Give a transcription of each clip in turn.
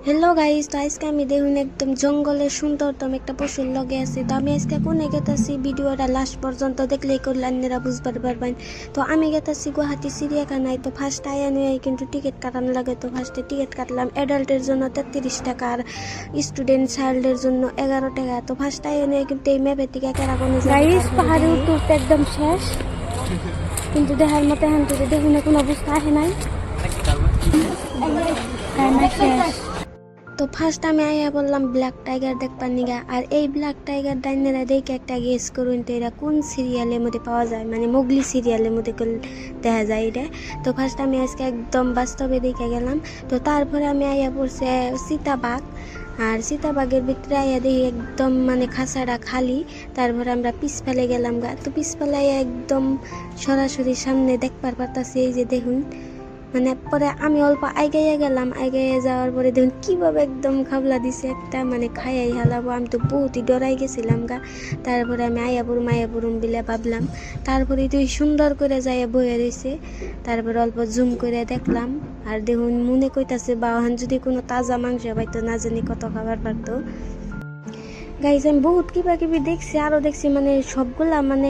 Hello guys, तो आज আমি দেখুন একদম জঙ্গলের সুন্দরতম একটা পশুর লগে আছে। তো আমি আজকে কোনে গেতাছি ভিডিওটা লাস্ট পর্যন্ত দেখলেই করলান্নেরা বুঝবার পারবেন। তো আমি গেতাছি গুয়াহাটি চিড়িয়াখানায়। তো ফার্স্ট আয়া নিয়ে কিন্তু টিকিট কাটানো লাগে। তো ফার্স্টে টিকিট কাটলাম অ্যাডাল্টের জন্য 33 টাকা আর স্টুডেন্ট চাইল্ডের জন্য 11 টাকা। তো ফার্স্ট আয়া নিয়ে কিন্তু এই ম্যাপের দিকে কেরাগনে যায়। গাইস পাহাড়ে উঠতে একদম শেষ, কিন্তু দেখার মতো এখন থেকে দেখুন কোনো অবস্থা আসে নাই। তো ফার্স্ট আমি আইয়া বললাম ব্ল্যাক টাইগার দেখবার নিগা। আর এই ব্ল্যাক টাইগার ডাইনেরা দেখে একটা গেস করুন তো এটা কোন সিরিয়ালের মধ্যে পাওয়া যায়, মানে মোগলি সিরিয়ালের মধ্যে দেখা যায় এটা। তো ফার্স্ট আমি আজকে একদম বাস্তবে দেখে গেলাম। তো তারপরে আমি আইয়া পড়ছে চিতাবাঘ। আর চিতাবাঘের ভিতরে আইয়া দেখি একদম মানে খাঁচাটা খালি। তারপরে আমরা পিছফালে গেলাম গা। তো পিছফালে আইয়া একদম সরাসরি সামনে দেখবার পারতাছি, এই যে দেখুন। মানে পরে আমি অল্প আগাইয়া গেলাম, আগাইয়া যাওয়ার পরে দেখুন কীভাবে একদম খাবলা দিছে একটা, মানে খাইয়াই হালাবো। আমি তো বহুতই ডরাই গেছিলাম গা। তারপরে আমি আয়াপুরুম বিলে ভাবলাম। তারপরে তুই সুন্দর করে যাইয়া বয়ে রয়েছে। তারপরে অল্প জুম করে দেখলাম। আর দেখুন মনে কইতাছে বাহান যদি কোনো তাজা মাংস পাইতো না জানি কত খাবার পারতো। গাইজ আমি বহুত কিবা কিবি দেখছি, আরও দেখছি, মানে সবগুলা মানে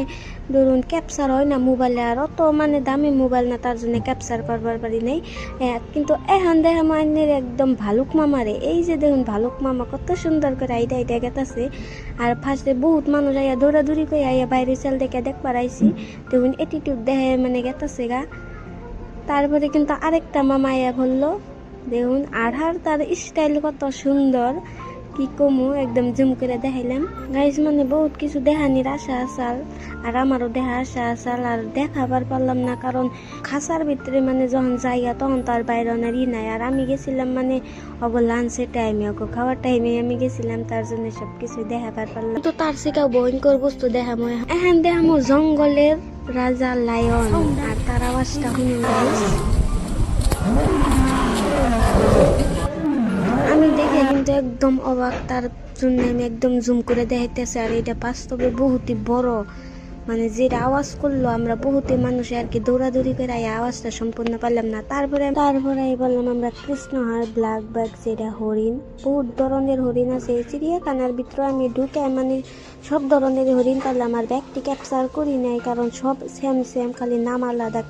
ধরুন ক্যাপচার হয় না মোবাইলে, আর অত মানে দামি মোবাইল না, তার জন্য ক্যাপচার করবার পারি নাই। কিন্তু এখন দেখা মাইনের একদম ভালুক মামারে, এই যে দেখুন ভালুক মামা কত সুন্দর করে আইডা গেতাছে। আর ফার্স্টে বহুত মানুষ আইয়া দৌড়াদৌড়ি করে আইয়া বাইরে চাল দেখে দেখবার আইসি। দেখুন এটিটিউড দেখে মানে গেতাছে গা। তারপরে কিন্তু আরেকটা মামা আইয়া বললো দেখুন আধার তার স্টাইল কত সুন্দর, কি কমু একদম জুম করে দেখাইলাম। গাইজ মানে বহুত কিছু দেখানির আশা আসাল, আর আমারও দেখা আশা আসাল, আর দেখাবার পারলাম না কারণ খাঁচার ভিতরে মানে যখন যাইয়া তখন তো আর বাইরনের নাই। আর আমি গেছিলাম মানে অগ লাঞ্চের টাইমে, অগ খাওয়ার টাইমে আমি গেছিলাম, তার জন্য সবকিছু দেখাবার পারলাম। তো তার থেকেও ভয়ঙ্কর বস্তু দেখামো এখন দেখামো জঙ্গলের রাজা লায়ন। আর তার আওয়াজটা শুনুন গাইজ। আমি দেখে কিন্তু একদম অবাক, তার জন্য আমি একদম জুম করে দেখাইতেছি। আর এটা বাস্তবে বহুতই বড়, মানে যেটা আওয়াজ করলো আমরা বহুতই মানুষে আর কি দৌড়াদৌড়ি করে এই আওয়াজটা সম্পূর্ণ পারলাম না। তারপরে বললাম আমরা কৃষ্ণহার ব্ল্যাক বাঘ, যেটা হরিণ, বহুত ধরনের হরিণ আছে এই চিড়িয়াখানার ভিতরে। আমি ঢুকে মানে সব ধরনের হরিণ পারলাম, আর ব্যাগটি ক্যাপচার করি নাই কারণ সব সেম খালি নাম আলাদা।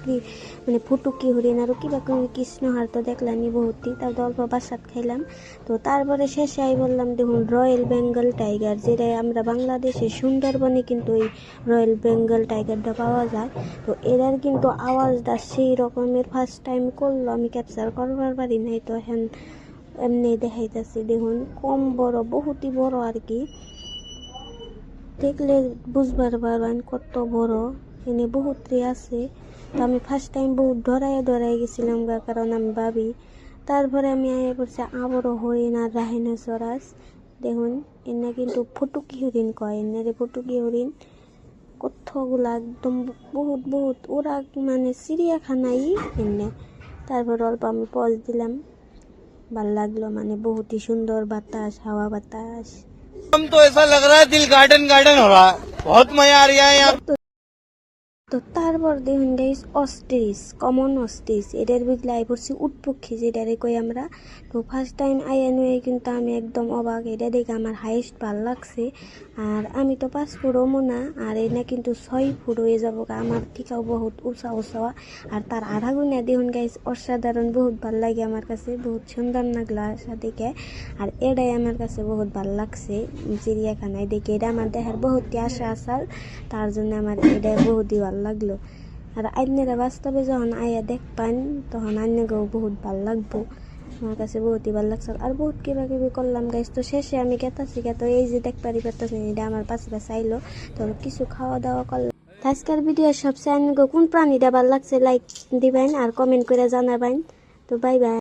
মানে ফুটুকি হরিণ আর কিবা কৃষ্ণহার তো দেখলামই বহুতই, তারপর অল্প বাসাত খাইলাম। তো তারপরে শেষে বললাম দেখুন রয়্যাল বেঙ্গল টাইগার, যেটা আমরা বাংলাদেশে সুন্দরবনে কিন্তু এই রয়্যাল বেঙ্গল টাইগারটা পাওয়া যায়। তো এরার কিন্তু আওয়াজটা সেই রকমের, ফার্স্ট টাইম করলো, আমি ক্যাপচার করবার পারি নাই। তো এখন এমনি দেখাইতেছি দেখুন কম বড়, বহুতই বড় আর কি, দেখলে বুঝবার পারবেন কত বড়। এনে বহুতই আছে। তো আমি ফার্স্ট টাইম বহুত ধরাই গেছিলাম গা, কারণ আমি ভাবি। তারপরে আমি আয়া করছি আবারও হরিণ আর রাহিনোসরাস। দেখুন এনে কিন্তু ফুটুকি হরিণ কয়, এনে ফুটুকি হরিণ কতগুলা একদম বহুত ওরা মানে চিড়িয়াখানাই এনে। তারপর অল্প আমি পজ দিলাম, ভাল লাগলো, মানে বহুতই সুন্দর বাতাস, হাওয়া বাতাস। तो ऐसा लग रहा है दिल गार्डन हो रहा है, बहुत मजा आ रहा है यहाँ। তো তারপর দেখুন গাইস অস্ট্রিচ, কমন অস্ট্রিচ, এটার বিগলাই পড়ছি উটপক্ষী যেটারে কই আমরা। তো ফার্স্ট টাইম আইয়া নুয়ে কিন্তু আমি একদম অবাক, এটা দেখে আমার হাইস্ট ভাল লাগছে। আর আমি তো 5 ফুটও না, আর এনে কিন্তু 6 ফুট হয়ে যাবো, আমার ঠিকাও বহুত উঁচা। আর তার আধা গুণা দেখুন গাইস অসাধারণ, বহুত ভাল লাগে আমার কাছে, বহুত সুন্দর লাগলো আসা দেখে। আর এটাই আমার কাছে বহুত ভাল লাগছে চিড়িয়াখানায় দেখে, এটা আমার দেখার বহুতই আশা আসাল, তার জন্য আমার এটা বহুতই ভাল লাগলো। আর আইনেরা বাস্তবে যখন আয়া দেখবেন তখন আইনেকেও বহুত ভাল লাগবো, আমার কাছে বহুতই ভাল লাগছে। আর বহুত কিবা কিবি করলাম গাইস। তো শেষে আমি গেতাছি, তো এই যে দেখবারই পারতেছি এটা আমার পাশে আইলো। তো কিছু খাওয়া দাওয়া করলাম। আজকের ভিডিও সবচেয়ে আইনকে কোন প্রাণীটা ভাল লাগছে লাইক দিবেন আর কমেন্ট করে জানাবেন। তো বাই বাই।